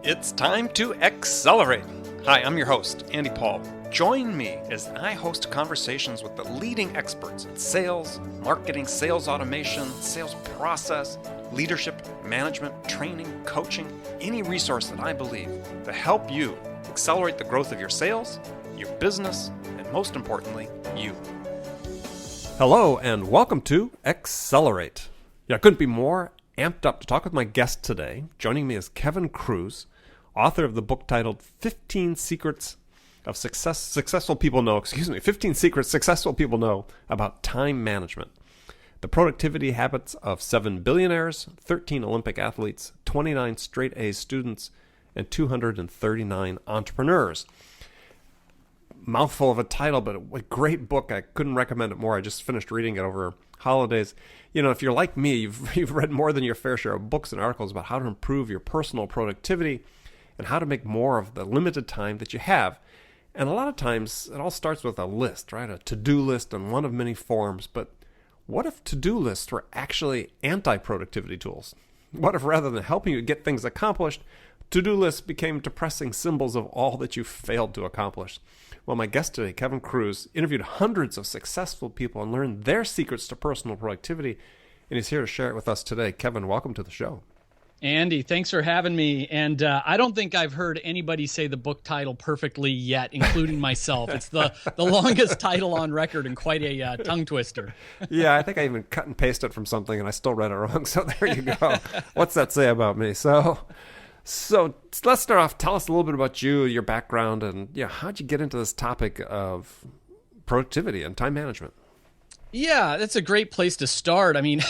It's time to accelerate. Hi, I'm your host, Andy Paul. Join me as I host conversations with the leading experts in sales, marketing, sales automation, sales process, leadership, management, training, coaching, any resource that I believe to help you accelerate the growth of your sales, your business, and most importantly, you. Hello and welcome to Accelerate. I couldn't be more amped up to talk with my guest today. Joining me is Kevin Kruse, author of the book titled 15 Secrets Successful People Know About Time Management. The Productivity Habits of 7 Billionaires, 13 Olympic Athletes, 29 Straight A students, and 239 entrepreneurs. Mouthful of a title, but a great book. I couldn't recommend it more. I just finished reading it over holidays. You know, if you're like me, you've read more than your fair share of books and articles about how to improve your personal productivity and how to make more of the limited time that you have. And a lot of times, it all starts with a list, right? A to-do list in one of many forms. But what if to-do lists were actually anti-productivity tools? What if rather than helping you get things accomplished, to-do lists became depressing symbols of all that you failed to accomplish? Well, my guest today, Kevin Kruse, interviewed hundreds of successful people and learned their secrets to personal productivity, and he's here to share it with us today. Kevin, welcome to the show. Andy, thanks for having me. And I don't think I've heard anybody say the book title perfectly yet, including myself. It's the longest title on record and quite a tongue twister. Yeah, I think I even cut and pasted it from something, and I still read it wrong. So there you go. What's that say about me? So let's start off. Tell us a little bit about you, your background, and how'd you get into this topic of productivity and time management? Yeah, that's a great place to start. I mean,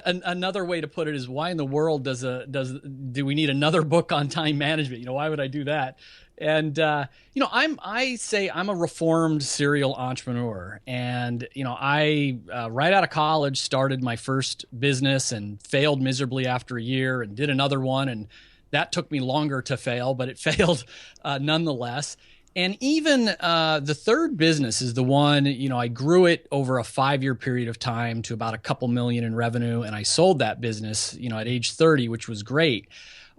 another way to put it is, why in the world do we need another book on time management? Why would I do that? And I say I'm a reformed serial entrepreneur, and I right out of college started my first business and failed miserably after a year, and did another one, and that took me longer to fail, but it failed nonetheless. And even the third business is the one, I grew it over a 5-year period of time to about a couple million in revenue. And I sold that business, at age 30, which was great.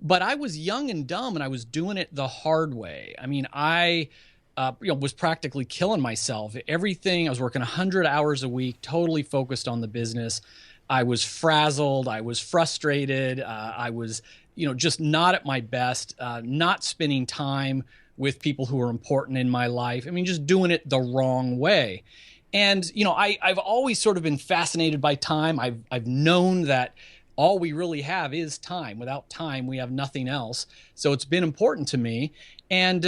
But I was young and dumb, and I was doing it the hard way. I mean, I was practically killing myself. Everything, I was working 100 hours a week, totally focused on the business. I was frazzled. I was frustrated. I was, just not at my best, not spending time with people who are important in my life. I mean, just doing it the wrong way. And, I've always sort of been fascinated by time. I've known that all we really have is time. Without time, we have nothing else. So it's been important to me. And,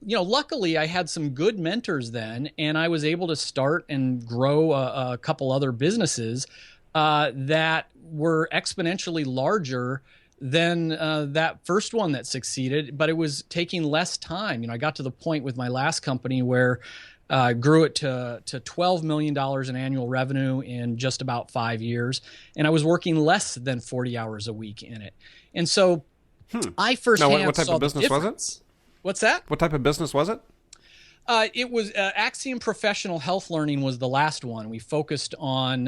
luckily I had some good mentors then, and I was able to start and grow a couple other businesses that were exponentially larger than that first one that succeeded, but it was taking less time. I got to the point with my last company where I grew it to $12 million in annual revenue in just about 5 years, and I was working less than 40 hours a week in it. And so I firsthand what type saw of business the was difference. it? What's that? What type of business was it? It was Axiom Professional Health Learning was the last one. We focused on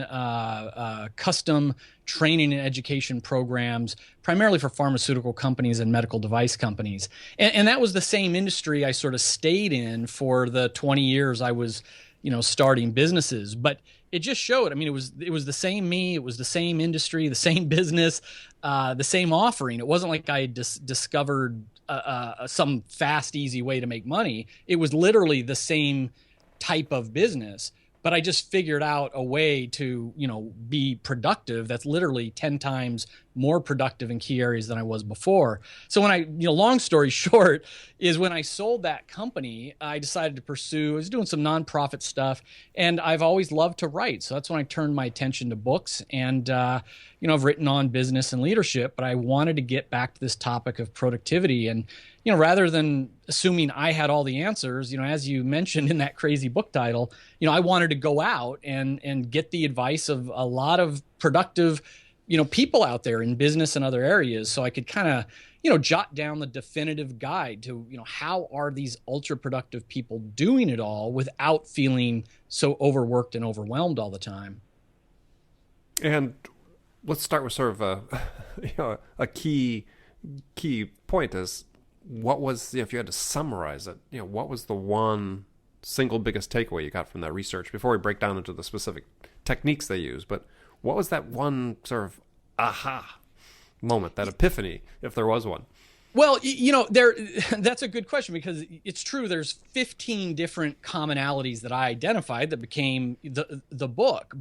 custom training and education programs, primarily for pharmaceutical companies and medical device companies. And that was the same industry I sort of stayed in for the 20 years I was, starting businesses. But it just showed. I mean, it was the same me. It was the same industry, the same business, the same offering. It wasn't like I had discovered some fast, easy way to make money. It was literally the same type of business, but I just figured out a way to, be productive that's literally 10 times more productive in key areas than I was before. So when long story short is when I sold that company, I decided to pursue, I was doing some nonprofit stuff, and I've always loved to write. So that's when I turned my attention to books, and, I've written on business and leadership, but I wanted to get back to this topic of productivity. And, rather than assuming I had all the answers, as you mentioned in that crazy book title, I wanted to go out and get the advice of a lot of productive, people out there in business and other areas, so I could kind of, jot down the definitive guide to, how are these ultra productive people doing it all without feeling so overworked and overwhelmed all the time. And let's start with sort of a key key point is, what was, if you had to summarize it, what was the one single biggest takeaway you got from that research before we break down into the specific techniques they use? But what was that one sort of aha moment, that epiphany, if there was one? Well, that's a good question, because it's true. There's 15 different commonalities that I identified that became the book,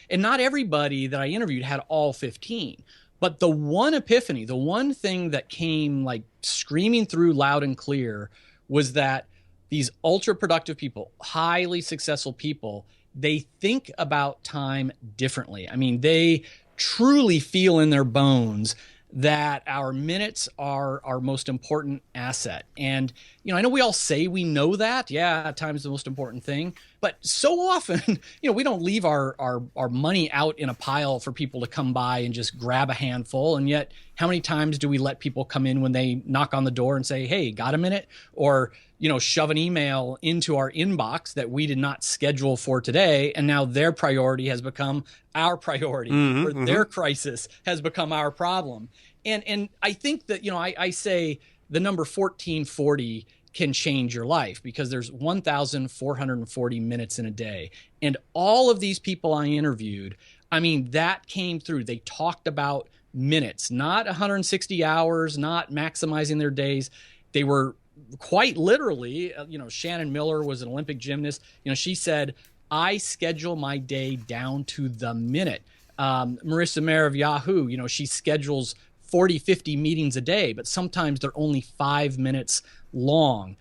and not everybody that I interviewed had all 15. But the one epiphany, the one thing that came like screaming through loud and clear, was that these ultra productive people, highly successful people, they think about time differently. I mean, they truly feel in their bones that our minutes are our most important asset. And, I know we all say we know that. Yeah, time's the most important thing. But so often, we don't leave our money out in a pile for people to come by and just grab a handful. And yet, how many times do we let people come in when they knock on the door and say, hey, got a minute? Or, shove an email into our inbox that we did not schedule for today, and now their priority has become our priority, or their crisis has become our problem. And I think that, I say the number 1440 can change your life, because there's 1,440 minutes in a day. And all of these people I interviewed, I mean, that came through. They talked about minutes, not 160 hours, not maximizing their days. They were quite literally, Shannon Miller was an Olympic gymnast. She said, I schedule my day down to the minute. Marissa Mayer of Yahoo, she schedules 40, 50 meetings a day, but sometimes they're only 5 minutes long.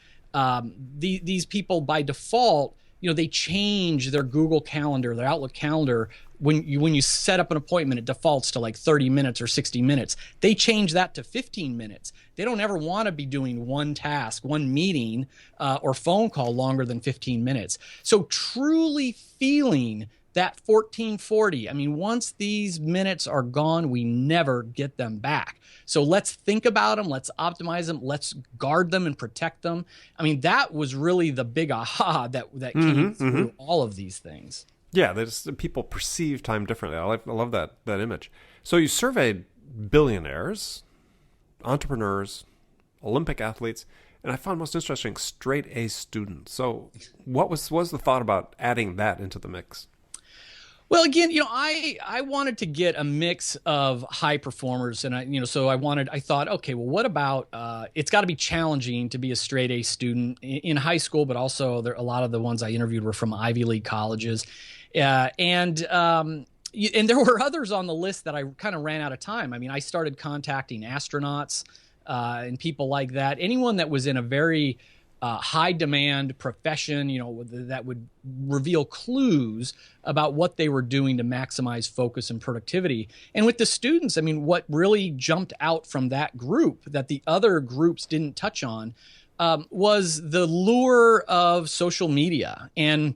These people by default, they change their Google Calendar, their Outlook calendar. When you set up an appointment, it defaults to like 30 minutes or 60 minutes. They change that to 15 minutes. They don't ever want to be doing one task, one meeting or phone call longer than 15 minutes. So truly feeling that 1440, I mean, once these minutes are gone, we never get them back. So let's think about them. Let's optimize them. Let's guard them and protect them. I mean, that was really the big aha that came through all of these things. Yeah, people perceive time differently. I love that image. So you surveyed billionaires, entrepreneurs, Olympic athletes, and I found most interesting straight A students. So what was the thought about adding that into the mix? Well, again, I wanted to get a mix of high performers, and I thought, okay, well, what about? It's got to be challenging to be a straight A student in high school, but also a lot of the ones I interviewed were from Ivy League colleges, and there were others on the list that I kind of ran out of time. I mean, I started contacting astronauts and people like that. Anyone that was in a very high demand profession, that would reveal clues about what they were doing to maximize focus and productivity. And with the students, I mean, what really jumped out from that group that the other groups didn't touch on was the lure of social media. And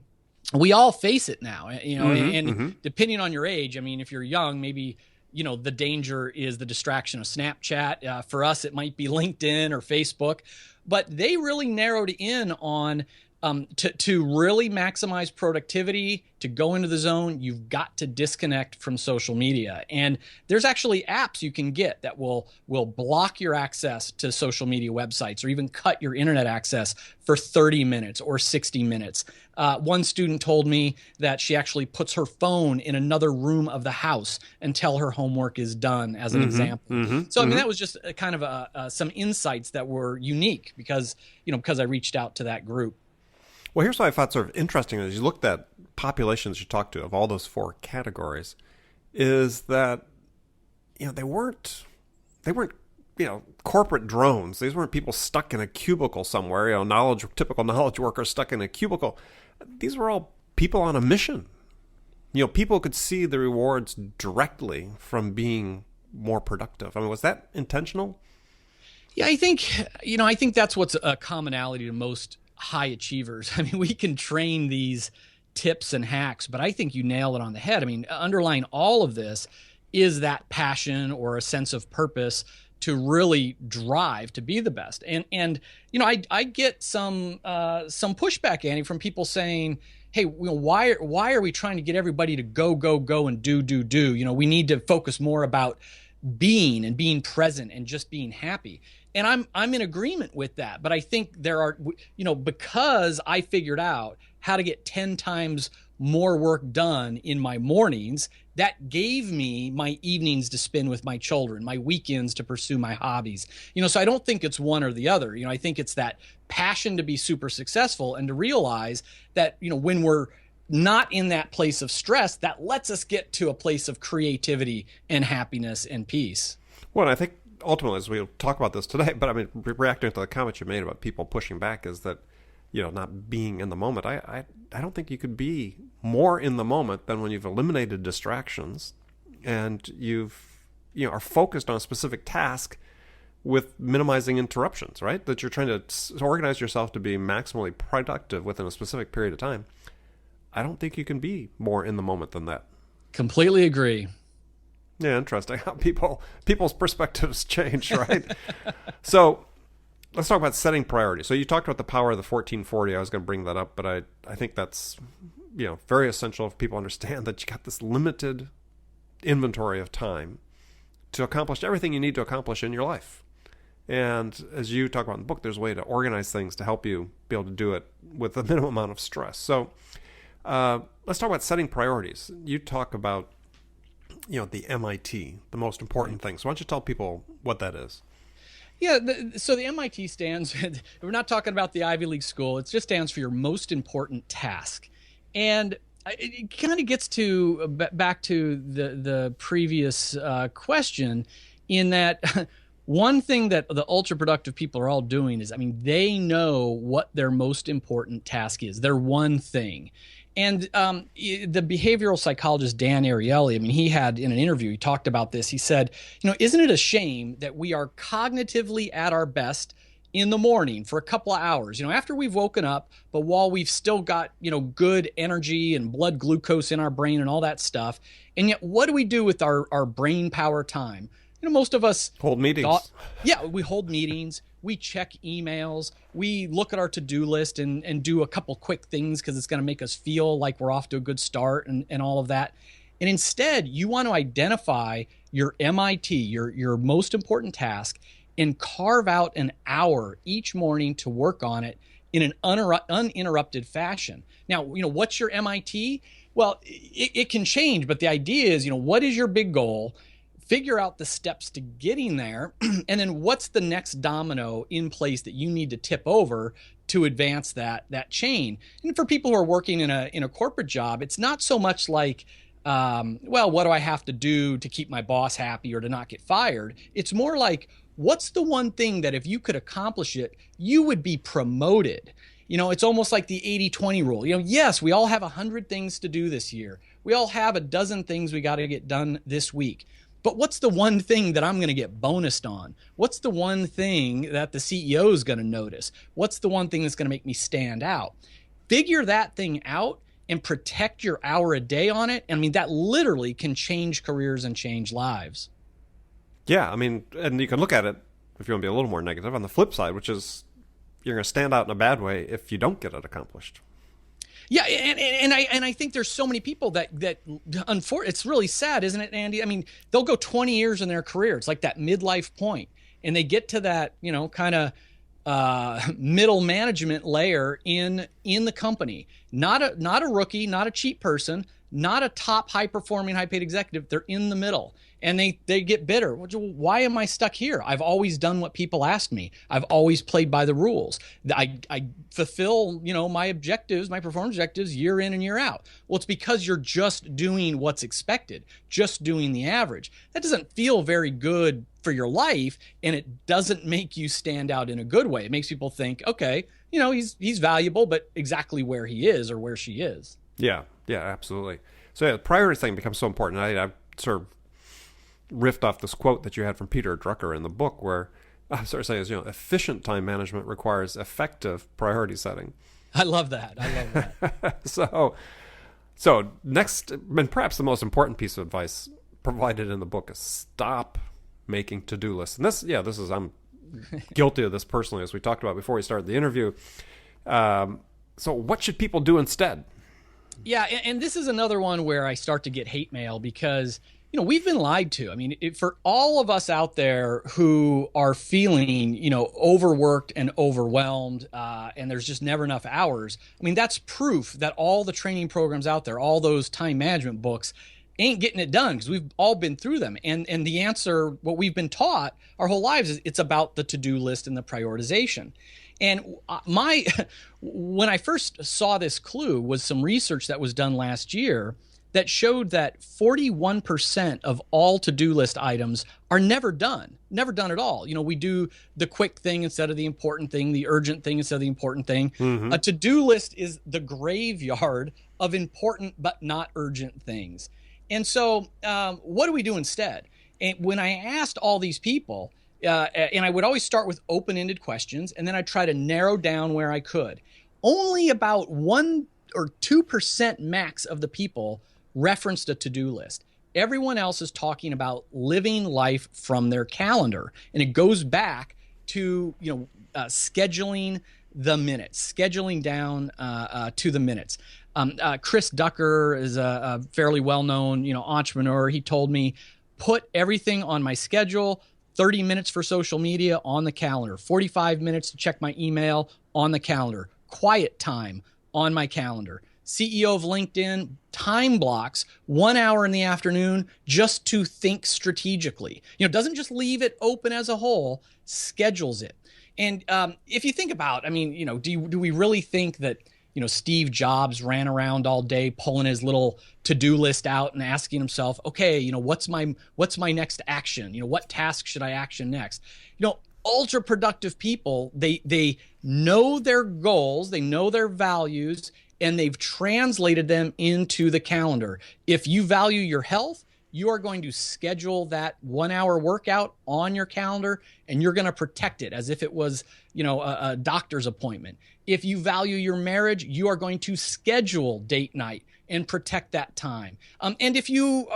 we all face it now, and depending on your age, I mean, if you're young, maybe, the danger is the distraction of Snapchat. For us, it might be LinkedIn or Facebook. But they really narrowed in on to really maximize productivity, to go into the zone, you've got to disconnect from social media. And there's actually apps you can get that will block your access to social media websites, or even cut your internet access for 30 minutes or 60 minutes. One student told me that she actually puts her phone in another room of the house until her homework is done, as an example. So, I mean, that was just kind of some insights that were unique because I reached out to that group. Well, here's what I thought sort of interesting as you looked at populations you talked to of all those four categories, is that they weren't corporate drones. These weren't people stuck in a cubicle somewhere. Typical knowledge workers stuck in a cubicle. These were all people on a mission. People could see the rewards directly from being more productive. I mean, was that intentional? Yeah, I think that's what's a commonality to most high achievers. I mean, we can train these tips and hacks, but I think you nail it on the head. I mean, underlying all of this is that passion or a sense of purpose to really drive to be the best. And I get some pushback, Andy, from people saying, hey, why are we trying to get everybody to go and do? We need to focus more about being and being present and just being happy. And I'm in agreement with that. But I think there are, because I figured out how to get 10 times more work done in my mornings, that gave me my evenings to spend with my children, my weekends to pursue my hobbies. So I don't think it's one or the other. I think it's that passion to be super successful and to realize that, when we're not in that place of stress, that lets us get to a place of creativity and happiness and peace. Well, and I think ultimately, as we'll talk about this today, but I mean, reacting to the comment you made about people pushing back is that, not being in the moment. I don't think you could be more in the moment than when you've eliminated distractions and are focused on a specific task with minimizing interruptions, right? That you're trying to organize yourself to be maximally productive within a specific period of time. I don't think you can be more in the moment than that. Completely agree. Yeah, interesting how people's perspectives change, right? So let's talk about setting priorities. So you talked about the power of the 1440. I was going to bring that up, but I think that's very essential if people understand that you got this limited inventory of time to accomplish everything you need to accomplish in your life. And as you talk about in the book, there's a way to organize things to help you be able to do it with a minimum amount of stress. So let's talk about setting priorities. You talk about the MIT, the most important thing. So why don't you tell people what that is? Yeah, so the MIT stands, we're not talking about the Ivy League school, it just stands for your most important task. And it kind of gets back to the previous question, in that one thing that the ultra productive people are all doing is, they know what their most important task is, their one thing. And the behavioral psychologist Dan Ariely, he had in an interview, he talked about this. He said, isn't it a shame that we are cognitively at our best in the morning for a couple of hours, after we've woken up, but while we've still got, good energy and blood glucose in our brain and all that stuff. And yet what do we do with our brain power time? Most of us hold meetings. We hold meetings. We check emails. We look at our to-do list and do a couple quick things because it's going to make us feel like we're off to a good start and all of that. And instead, you want to identify your MIT, your most important task, and carve out an hour each morning to work on it in an uninterrupted fashion. Now, what's your MIT? Well, it can change, but the idea is, what is your big goal? Figure out the steps to getting there, and then what's the next domino in place that you need to tip over to advance that chain. And for people who are working in a corporate job, it's not so much like, what do I have to do to keep my boss happy or to not get fired? It's more like, what's the one thing that if you could accomplish it, you would be promoted? It's almost like the 80-20 rule. Yes, we all have 100 things to do this year. We all have a dozen things we got to get done this week. But what's the one thing that I'm going to get bonused on? What's the one thing that the CEO is going to notice? What's the one thing that's going to make me stand out? Figure that thing out and protect your hour a day on it. That literally can change careers and change lives. Yeah, and you can look at it, if you want to be a little more negative, on the flip side, which is you're going to stand out in a bad way if you don't get it accomplished. Yeah, and I think there's so many people that unfortunately, it's really sad, isn't it, Andy? They'll go 20 years in their career. It's like that midlife point, and they get to that, kind of middle management layer in the company. Not a rookie, not a cheap person, not a top high performing, high paid executive. They're in the middle. And they get bitter. Why am I stuck here? I've always done what people asked me. I've always played by the rules. I fulfill, my objectives, my performance objectives year in and year out. Well, it's because you're just doing what's expected, just doing the average. That doesn't feel very good for your life, and it doesn't make you stand out in a good way. It makes people think, okay, he's valuable, but exactly where he is or where she is. Yeah, absolutely. So the priority thing becomes so important. I sort of riffed off this quote that you had from Peter Drucker in the book, where I sort of say is, efficient time management requires effective priority setting. I love that. So next, and perhaps the most important piece of advice provided in the book is stop making to-do lists. And this is, I'm guilty of this personally, as we talked about before we started the interview. So what should people do instead? Yeah, and this is another one where I start to get hate mail because we've been lied to. I mean, for all of us out there who are feeling, overworked and overwhelmed, and there's just never enough hours. I mean, that's proof that all the training programs out there, all those time management books, ain't getting it done, because we've all been through them. And the answer, what we've been taught our whole lives, is it's about the to-do list and the prioritization. And when I first saw this clue was some research that was done last year that showed that 41% of all to-do list items are never done at all. We do the quick thing instead of the important thing, the urgent thing instead of the important thing. Mm-hmm. A to-do list is the graveyard of important but not urgent things. And so what do we do instead? And when I asked all these people, and I would always start with open-ended questions, and then I'd try to narrow down where I could. Only about 1 or 2% max of the people referenced a to-do list. Everyone else is talking about living life from their calendar. And it goes back to, scheduling the minutes, scheduling down to the minutes. Chris Ducker is a fairly well-known, entrepreneur. He told me, put everything on my schedule, 30 minutes for social media on the calendar, 45 minutes to check my email on the calendar, quiet time on my calendar. CEO of LinkedIn, time blocks 1 hour in the afternoon just to think strategically. Doesn't just leave it open as a whole, schedules it. And if you think about, do we really think that, Steve Jobs ran around all day pulling his little to-do list out and asking himself, okay, what's my next action? What task should I action next? Ultra productive people, they know their goals, they know their values, and they've translated them into the calendar. If you value your health, you are going to schedule that 1 hour workout on your calendar, and you're going to protect it as if it was, a doctor's appointment. If you value your marriage, you are going to schedule date night and protect that time. And if you,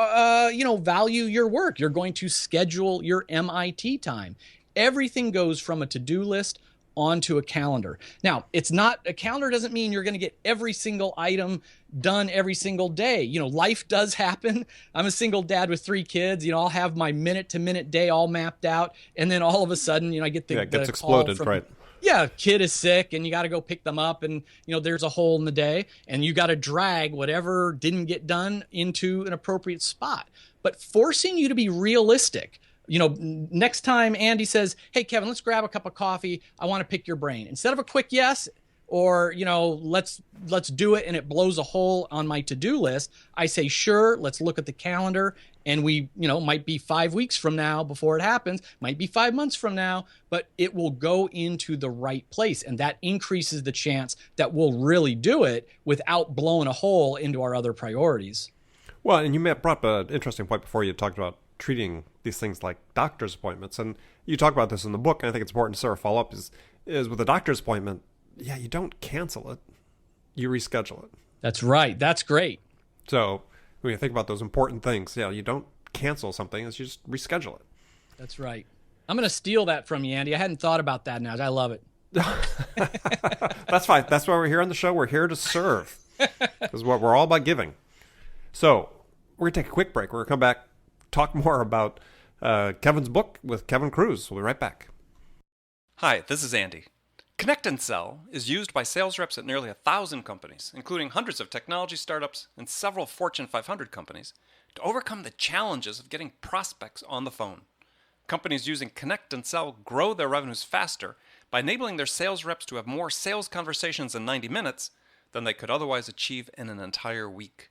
value your work, you're going to schedule your MIT time. Everything goes from a to-do list onto a calendar. Now, a calendar doesn't mean you're going to get every single item done every single day. Life does happen. I'm a single dad with 3 kids. I'll have my minute to minute day all mapped out. And then all of a sudden, I get the it gets the exploded, call from, right? Yeah, kid is sick and you got to go pick them up, and there's a hole in the day, and you got to drag whatever didn't get done into an appropriate spot. But forcing you to be realistic. Next time Andy says, hey, Kevin, let's grab a cup of coffee, I want to pick your brain. Instead of a quick yes, or, let's do it, and it blows a hole on my to-do list, I say, sure, let's look at the calendar. And we, might be 5 weeks from now before it happens, might be 5 months from now, but it will go into the right place. And that increases the chance that we'll really do it without blowing a hole into our other priorities. Well, and you brought up an interesting point before. You talked about treating these things like doctor's appointments. And you talk about this in the book, and I think it's important to sort of follow up, is with a doctor's appointment, you don't cancel it, you reschedule it. That's right. That's great. So when you think about those important things, you don't cancel something, it's you just reschedule it. That's right. I'm going to steal that from you, Andy. I hadn't thought about that now. I love it. That's fine. That's why we're here on the show. We're here to serve. This is what we're all about, giving. So we're going to take a quick break. We're going to come back, talk more about Kevin's book with Kevin Kruse. We'll be right back. Hi, this is Andy. Connect and Sell is used by sales reps at nearly 1,000 companies, including hundreds of technology startups and several Fortune 500 companies, to overcome the challenges of getting prospects on the phone. Companies using Connect and Sell grow their revenues faster by enabling their sales reps to have more sales conversations in 90 minutes than they could otherwise achieve in an entire week.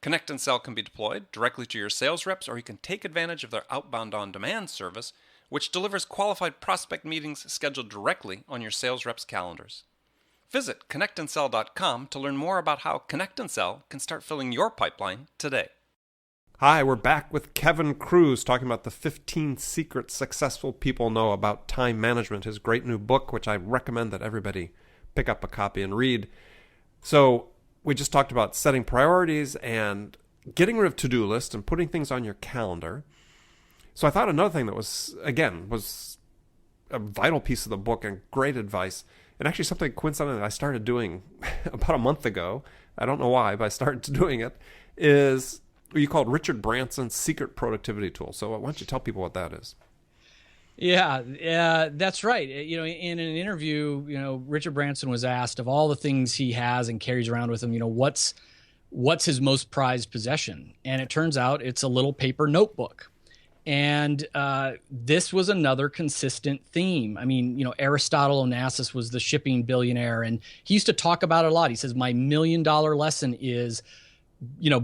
Connect and Sell can be deployed directly to your sales reps, or you can take advantage of their outbound on-demand service, which delivers qualified prospect meetings scheduled directly on your sales reps' calendars. Visit connectandsell.com to learn more about how Connect and Sell can start filling your pipeline today. Hi, we're back with Kevin Kruse talking about the 15 secrets successful people know about time management, his great new book, which I recommend that everybody pick up a copy and read. So we just talked about setting priorities and getting rid of to-do lists and putting things on your calendar. So I thought another thing that was a vital piece of the book and great advice, and actually something coincidentally that I started doing about a month ago, I don't know why, but I started doing it, is you call it Richard Branson's secret productivity tool. So why don't you tell people what that is? Yeah, that's right. In an interview, Richard Branson was asked of all the things he has and carries around with him, what's his most prized possession? And it turns out it's a little paper notebook. And this was another consistent theme. I mean, Aristotle Onassis was the shipping billionaire, and he used to talk about it a lot. He says, my $1 million lesson is,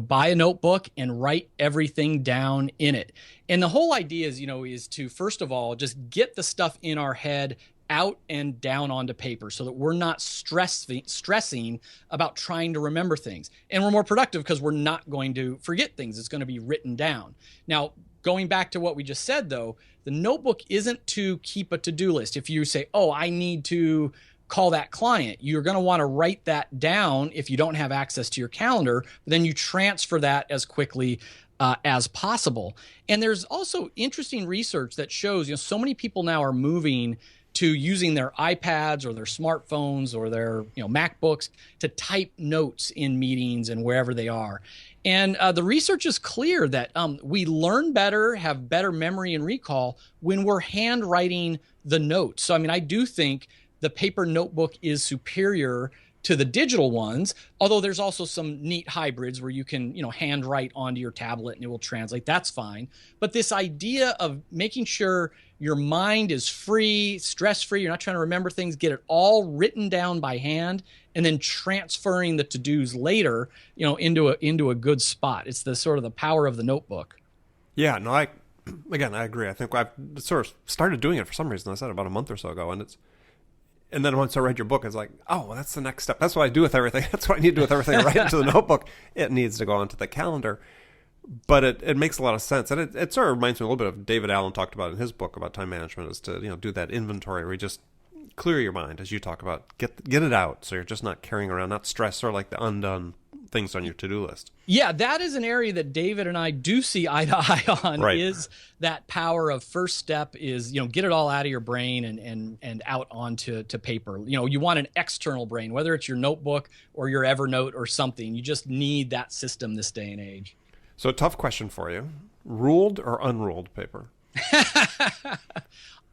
buy a notebook and write everything down in it. And the whole idea is to, first of all, just get the stuff in our head out and down onto paper so that we're not stressing about trying to remember things. And we're more productive because we're not going to forget things. It's going to be written down. Now, going back to what we just said, though, the notebook isn't to keep a to-do list. If you say, oh, I need to call that client, you're going to want to write that down if you don't have access to your calendar. Then you transfer that as quickly as possible. And there's also interesting research that shows, so many people now are moving to using their iPads or their smartphones or their MacBooks to type notes in meetings and wherever they are. And the research is clear that we learn better, have better memory and recall when we're handwriting the notes. So, I do think the paper notebook is superior to the digital ones, although there's also some neat hybrids where you can, handwrite onto your tablet and it will translate. That's fine. But this idea of making sure your mind is free, stress-free, you're not trying to remember things, get it all written down by hand, and then transferring the to-dos later, into a good spot. It's the sort of the power of the notebook. Yeah, no, I agree. I think I've sort of started doing it for some reason. I said about a month or so ago, and then once I read your book, it's like, oh, well, that's the next step. That's what I do with everything. That's what I need to do with everything. I write into the notebook. It needs to go onto the calendar. But it makes a lot of sense. And it sort of reminds me a little bit of David Allen talked about in his book about time management, is to do that inventory where you just clear your mind, as you talk about. Get it out so you're just not carrying around, not stress, sort of like the undone things on your to-do list. Yeah, that is an area that David and I do see eye to eye on, right. Is that power of first step is, get it all out of your brain and out onto paper. You want an external brain, whether it's your notebook or your Evernote or something. You just need that system this day and age. So a tough question for you. Ruled or unruled paper?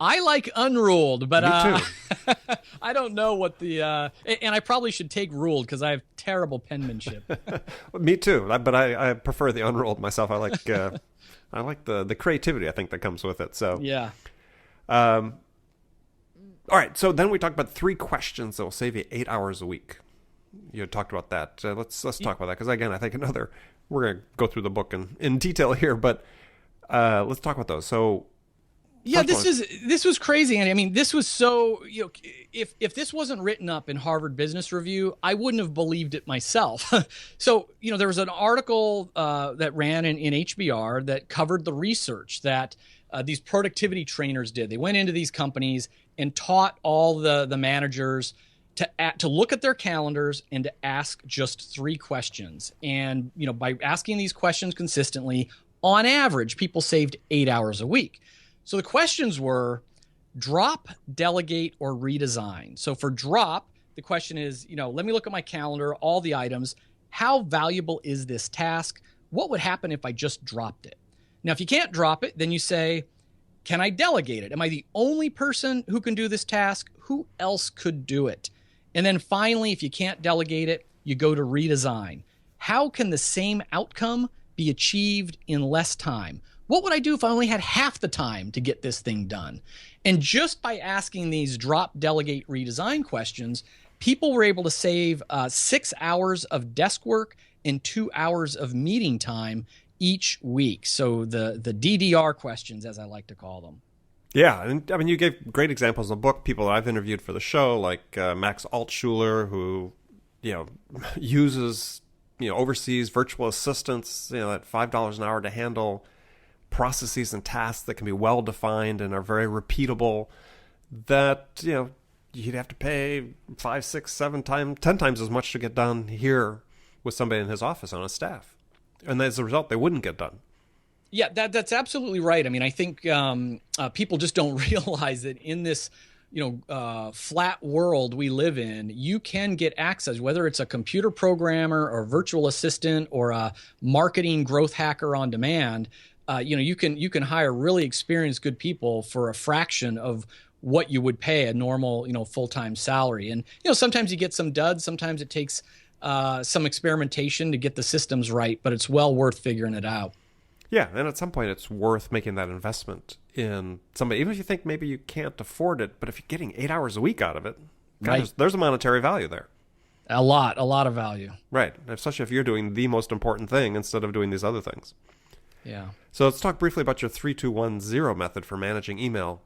I like unruled, but Me too. I don't know what the and I probably should take ruled because I have terrible penmanship. Me too, but I prefer the unruled myself. I like the creativity I think that comes with it. So yeah. All right. So then we talked about 3 questions that will save you 8 hours a week. You had talked about that. Let's talk about that because again, I think we're going to go through the book in detail here, but let's talk about those. So. Yeah, this was crazy, Andy. I mean, this was so, if this wasn't written up in Harvard Business Review, I wouldn't have believed it myself. So, there was an article that ran in HBR that covered the research that these productivity trainers did. They went into these companies and taught all the managers to look at their calendars and to ask just 3 questions. And, by asking these questions consistently, on average, people saved 8 hours a week. So the questions were drop, delegate, or redesign. So for drop, the question is, let me look at my calendar, all the items. How valuable is this task? What would happen if I just dropped it? Now, if you can't drop it, then you say, can I delegate it? Am I the only person who can do this task? Who else could do it? And then finally, if you can't delegate it, you go to redesign. How can the same outcome be achieved in less time? What would I do if I only had half the time to get this thing done? And just by asking these drop, delegate, redesign questions, people were able to save 6 hours of desk work and 2 hours of meeting time each week. So the DDR questions, as I like to call them. Yeah, and I mean, you gave great examples in the book. People that I've interviewed for the show, like Max Altschuler, who uses oversees virtual assistants, at $5 an hour to handle processes and tasks that can be well defined and are very repeatable, that you'd have to pay 5, 6, 7 times, 10 times as much to get done here with somebody in his office on his staff, and as a result they wouldn't get done. Yeah, that's absolutely right. I mean, I think people just don't realize that in this flat world we live in, you can get access, whether it's a computer programmer or virtual assistant or a marketing growth hacker on demand. You can hire really experienced, good people for a fraction of what you would pay a normal, full-time salary. And, sometimes you get some duds. Sometimes it takes some experimentation to get the systems right, but it's well worth figuring it out. Yeah, and at some point it's worth making that investment in somebody, even if you think maybe you can't afford it, but if you're getting 8 hours a week out of it, God, Right. there's a monetary value there. A lot of value. Right, especially if you're doing the most important thing instead of doing these other things. Yeah. So let's talk briefly about your 3210 method for managing email.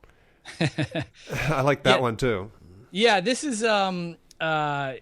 I like that one too. Yeah, this is a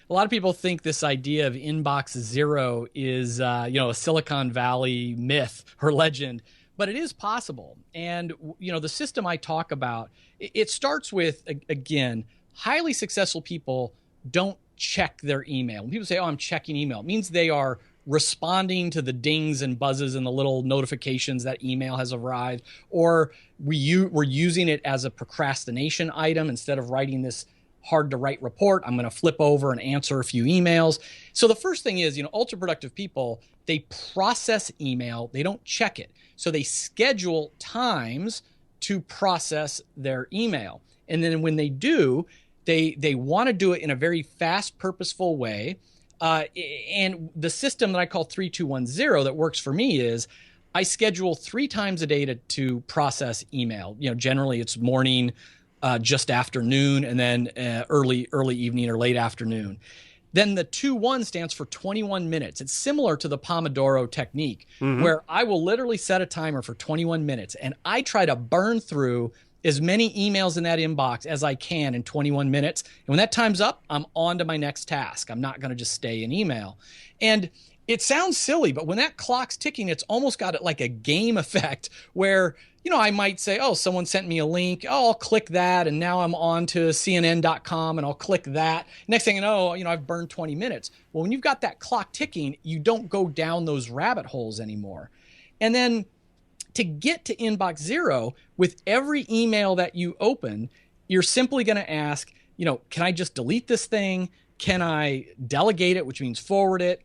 lot of people think this idea of inbox zero is a Silicon Valley myth or legend, but it is possible. And the system I talk about, it starts with, again, highly successful people don't check their email. When people say, "Oh, I'm checking email," it means they are responding to the dings and buzzes and the little notifications that email has arrived, or we're using it as a procrastination item. Instead of writing this hard to write report, I'm going to flip over and answer a few emails. So the first thing is, ultra productive people, they process email, they don't check it. So they schedule times to process their email. And then when they do, they want to do it in a very fast, purposeful way. And the system that I call 3210 that works for me is I schedule 3 times a day to process email. Generally it's morning, just afternoon, and then early evening or late afternoon. Then the 2-1 stands for 21 minutes. It's similar to the Pomodoro Technique, where I will literally set a timer for 21 minutes, and I try to burn through as many emails in that inbox as I can in 21 minutes. And when that time's up, I'm on to my next task. I'm not going to just stay in email. And it sounds silly, but when that clock's ticking, it's almost got like a game effect where, I might say, "Oh, someone sent me a link. Oh, I'll click that. And now I'm on to CNN.com and I'll click that." Next thing you know, I've burned 20 minutes. Well, when you've got that clock ticking, you don't go down those rabbit holes anymore. And then to get to inbox zero, with every email that you open, you're simply going to ask, can I just delete this thing? Can I delegate it, which means forward it?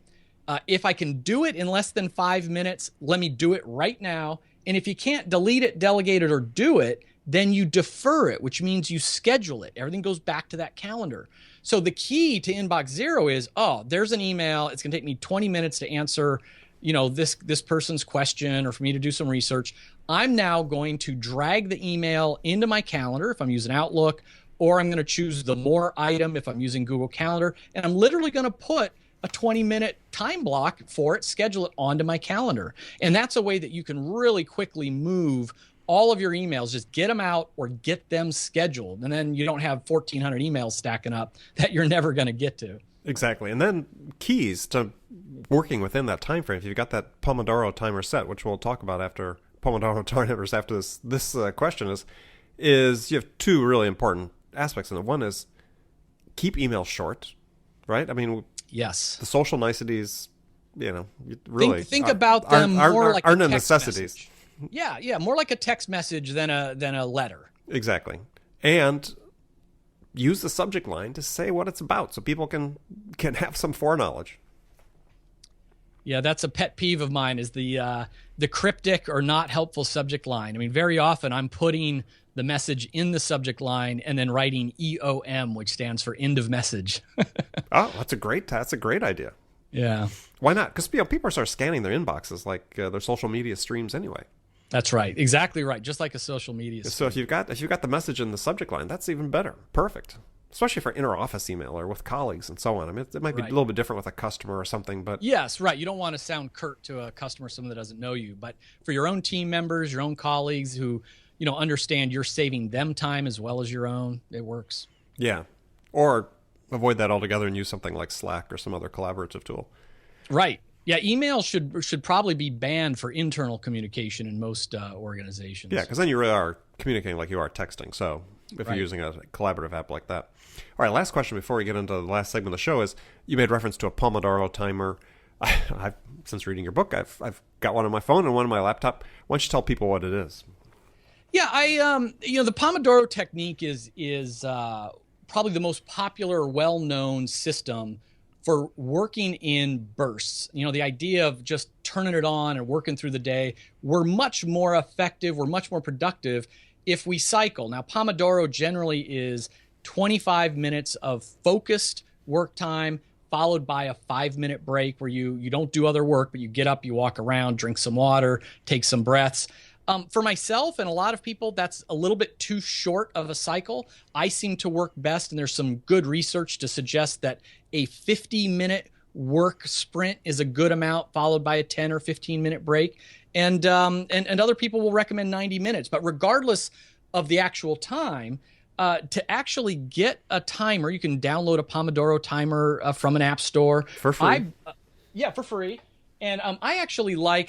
If I can do it in less than 5 minutes, let me do it right now. And if you can't delete it, delegate it, or do it, then you defer it, which means you schedule it. Everything goes back to that calendar. So the key to inbox zero is, there's an email. It's going to take me 20 minutes to answer this person's question or for me to do some research. I'm now going to drag the email into my calendar if I'm using Outlook, or I'm going to choose the more item if I'm using Google Calendar. And I'm literally going to put a 20-minute time block for it, schedule it onto my calendar. And that's a way that you can really quickly move all of your emails, just get them out or get them scheduled. And then you don't have 1,400 emails stacking up that you're never going to get to. Exactly. And then keys to working within that time frame. If you've got that Pomodoro timer set, which we'll talk about after Pomodoro timers after this question is you have 2 really important aspects in it. One is keep emails short, right? I mean, yes, the social niceties, really think about them more like a text necessities. Message. Yeah, more like a text message than a letter. Exactly. And use the subject line to say what it's about so people can have some foreknowledge. Yeah, that's a pet peeve of mine, is the cryptic or not helpful subject line. I mean, very often I'm putting the message in the subject line and then writing EOM, which stands for end of message. Oh, that's a great idea. Yeah. Why not? Because people start scanning their inboxes like their social media streams anyway. That's right. Exactly right. Just like a social media stream. So if you've got the message in the subject line, that's even better. Perfect. Especially for inter-office email or with colleagues and so on. I mean, it might be a little bit different with a customer or something, but... Yes, right. You don't want to sound curt to a customer, someone that doesn't know you. But for your own team members, your own colleagues who, understand you're saving them time as well as your own, it works. Yeah. Or avoid that altogether and use something like Slack or some other collaborative tool. Right. Yeah, email should probably be banned for internal communication in most organizations. Yeah, because then you really are communicating like you are texting. So if you're using a collaborative app like that. All right, last question before we get into the last segment of the show is, you made reference to a Pomodoro timer. I've since reading your book, I've got one on my phone and one on my laptop. Why don't you tell people what it is? Yeah, the Pomodoro Technique is probably the most popular, well-known system for working in bursts. The idea of just turning it on and working through the day. We're much more effective, we're much more productive if we cycle. Now, Pomodoro generally is 25 minutes of focused work time, followed by a 5-minute break where you don't do other work, but you get up, you walk around, drink some water, take some breaths. For myself and a lot of people, that's a little bit too short of a cycle. I seem to work best, and there's some good research to suggest that a 50-minute work sprint is a good amount, followed by a 10 or 15-minute break. And other people will recommend 90 minutes. But regardless of the actual time, to actually get a timer, you can download a Pomodoro timer from an app store. For free. Yeah, for free. And I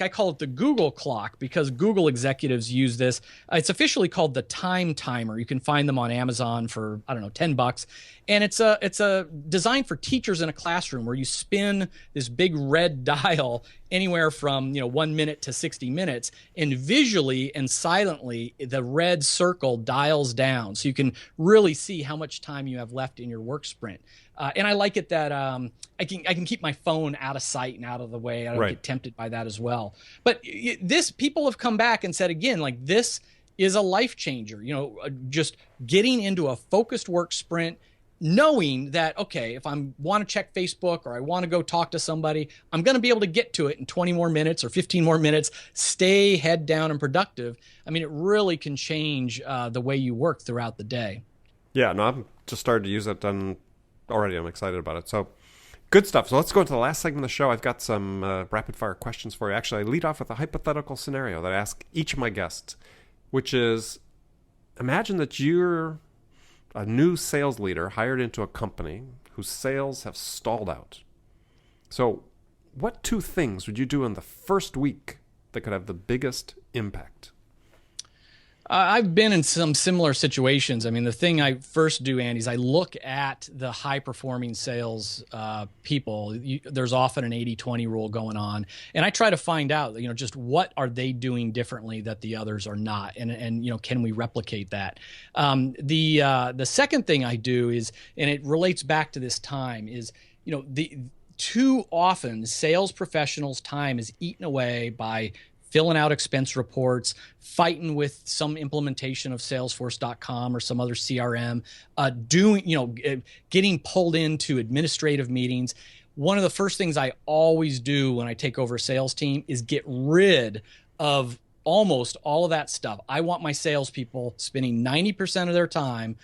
call it the Google clock because Google executives use this. It's officially called the Time Timer. You can find them on Amazon for, I don't know, $10. And it's a designed for teachers in a classroom where you spin this big red dial anywhere from 1 minute to 60 minutes, and visually and silently the red circle dials down, so you can really see how much time you have left in your work sprint. And I like it that I can keep my phone out of sight and out of the way. I don't get tempted by that as well. But people have come back and said again, like, this is a life changer. Just getting into a focused work sprint, knowing that, okay, if I want to check Facebook or I want to go talk to somebody, I'm going to be able to get to it in 20 more minutes or 15 more minutes, stay head down and productive. I mean, it really can change the way you work throughout the day. Yeah, no, I've just started to use it, and already I'm excited about it. So good stuff. So let's go into the last segment of the show. I've got some rapid fire questions for you. Actually, I lead off with a hypothetical scenario that I ask each of my guests, which is, imagine that you're a new sales leader hired into a company whose sales have stalled out. So what 2 things would you do in the first week that could have the biggest impact? I've been in some similar situations. I mean, the thing I first do, Andy, is I look at the high-performing sales people. There's often an 80-20 rule going on, and I try to find out, just what are they doing differently that the others are not, and can we replicate that? The second thing I do is, and it relates back to this time, is too often sales professionals' time is eaten away by filling out expense reports, fighting with some implementation of Salesforce.com or some other CRM, getting pulled into administrative meetings. One of the first things I always do when I take over a sales team is get rid of almost all of that stuff. I want my salespeople spending 90% of their time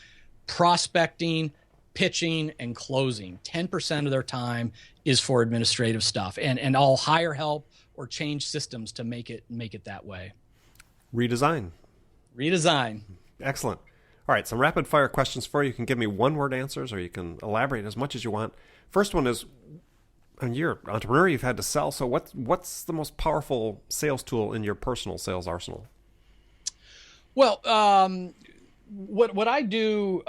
prospecting, pitching, and closing. 10% of their time is for administrative stuff, and I'll hire help or change systems to make it that way. Redesign. Excellent. All right, some rapid fire questions for you. You can give me 1-word answers, or you can elaborate as much as you want. First one is, you're an entrepreneur, you've had to sell, so what's the most powerful sales tool in your personal sales arsenal? Well, what I do,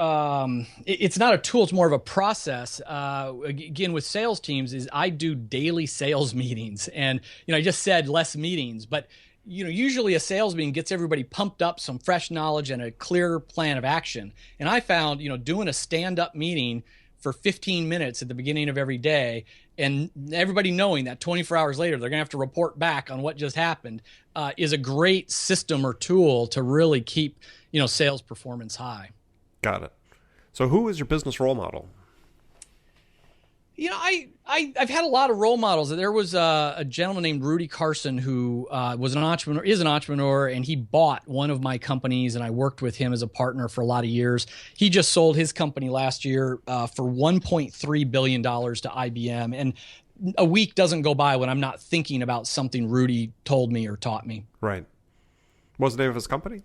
it's not a tool, it's more of a process. Again, with sales teams, is I do daily sales meetings. And, I just said less meetings, but, usually a sales meeting gets everybody pumped up, some fresh knowledge and a clear plan of action. And I found, doing a stand-up meeting for 15 minutes at the beginning of every day, and everybody knowing that 24 hours later they're going to have to report back on what just happened, is a great system or tool to really keep sales performance high. Got it. So who is your business role model? I've had a lot of role models. There was a gentleman named Rudy Carson who is an entrepreneur, and he bought one of my companies, and I worked with him as a partner for a lot of years. He just sold his company last year for $1.3 billion to IBM, and a week doesn't go by when I'm not thinking about something Rudy told me or taught me. Right. What was the name of his company?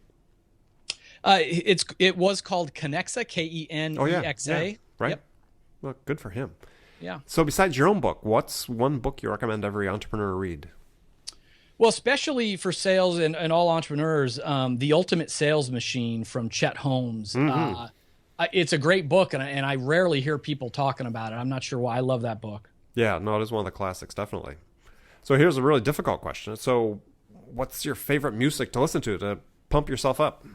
It was called Kenexa, Kenexa. Oh, yeah. Right. Yep. Well, good for him. Yeah. So besides your own book, what's one book you recommend every entrepreneur read? Well, especially for sales and all entrepreneurs, The Ultimate Sales Machine from Chet Holmes. Mm-hmm. It's a great book, and I rarely hear people talking about it. I'm not sure why. I love that book. Yeah, no, it is one of the classics, definitely. So here's a really difficult question. So what's your favorite music to listen to pump yourself up?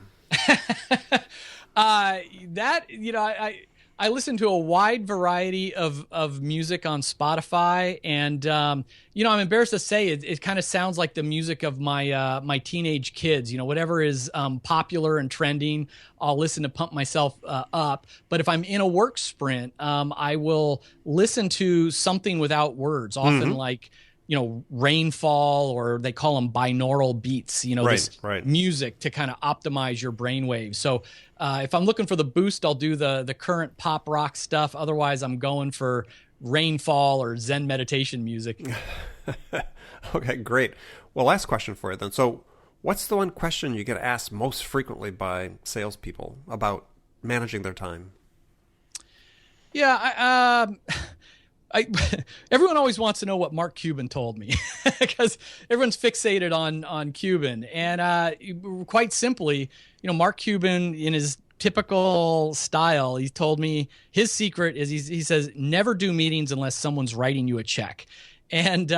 I listen to a wide variety of music on Spotify, and I'm embarrassed to say it kind of sounds like the music of my teenage kids. Whatever is popular and trending, I'll listen to pump myself up. But if I'm in a work sprint, I will listen to something without words, often like rainfall, or they call them binaural beats, this music to kind of optimize your brainwaves. So if I'm looking for the boost, I'll do the current pop rock stuff. Otherwise, I'm going for rainfall or Zen meditation music. Okay, great. Well, last question for you then. So what's the one question you get asked most frequently by salespeople about managing their time? Yeah, everyone always wants to know what Mark Cuban told me because everyone's fixated on Cuban. And quite simply, Mark Cuban, in his typical style, he told me his secret is he says, never do meetings unless someone's writing you a check. And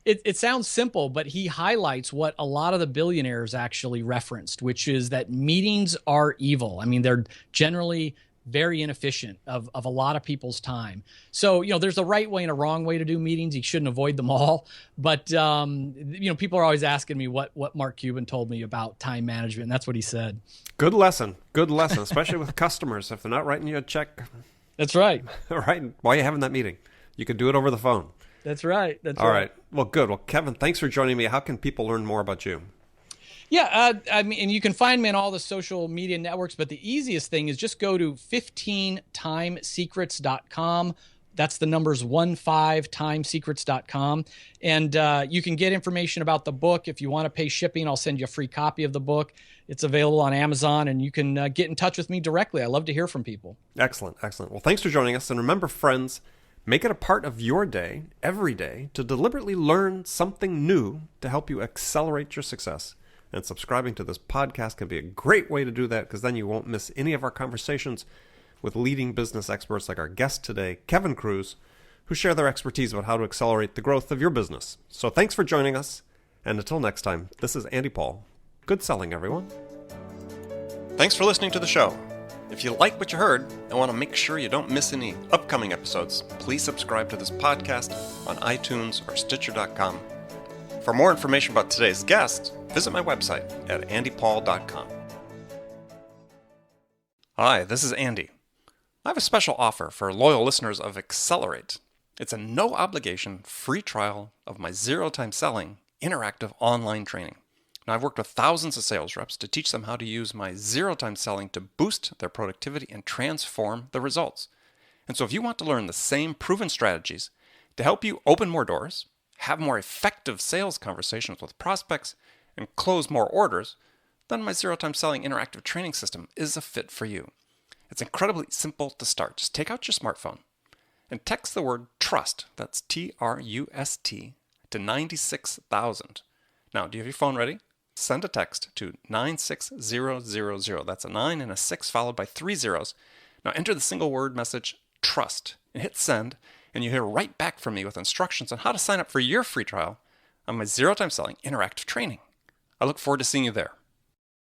it sounds simple, but he highlights what a lot of the billionaires actually referenced, which is that meetings are evil. I mean, they're generally very inefficient of a lot of people's time. So, there's a right way and a wrong way to do meetings. You shouldn't avoid them all. But, people are always asking me what Mark Cuban told me about time management. And that's what he said. Good lesson, especially with customers. If they're not writing you a check. That's right. Right. While you're having that meeting, you could do it over the phone. That's right. All right. Well, good. Well, Kevin, thanks for joining me. How can people learn more about you? Yeah, and you can find me on all the social media networks, but the easiest thing is just go to 15timesecrets.com. That's the numbers 15timesecrets.com. And you can get information about the book. If you want to pay shipping, I'll send you a free copy of the book. It's available on Amazon, and you can get in touch with me directly. I love to hear from people. Excellent. Well, thanks for joining us. And remember, friends, make it a part of your day, every day, to deliberately learn something new to help you accelerate your success. And subscribing to this podcast can be a great way to do that, because then you won't miss any of our conversations with leading business experts like our guest today, Kevin Kruse, who share their expertise about how to accelerate the growth of your business. So thanks for joining us. And until next time, this is Andy Paul. Good selling, everyone. Thanks for listening to the show. If you like what you heard and want to make sure you don't miss any upcoming episodes, please subscribe to this podcast on iTunes or Stitcher.com. For more information about today's guest, visit my website at andypaul.com. Hi, this is Andy. I have a special offer for loyal listeners of Accelerate. It's a no-obligation free trial of my zero-time selling interactive online training. Now, I've worked with thousands of sales reps to teach them how to use my zero-time selling to boost their productivity and transform the results. And so if you want to learn the same proven strategies to help you open more doors, have more effective sales conversations with prospects, and close more orders, then my zero-time selling interactive training system is a fit for you. It's incredibly simple to start. Just take out your smartphone and text the word TRUST, that's T-R-U-S-T, to 96,000. Now, do you have your phone ready? Send a text to 96000. That's a 9 and a 6 followed by 3 zeros. Now enter the single word message TRUST and hit send, and you hear right back from me with instructions on how to sign up for your free trial on my zero-time selling interactive training. I look forward to seeing you there.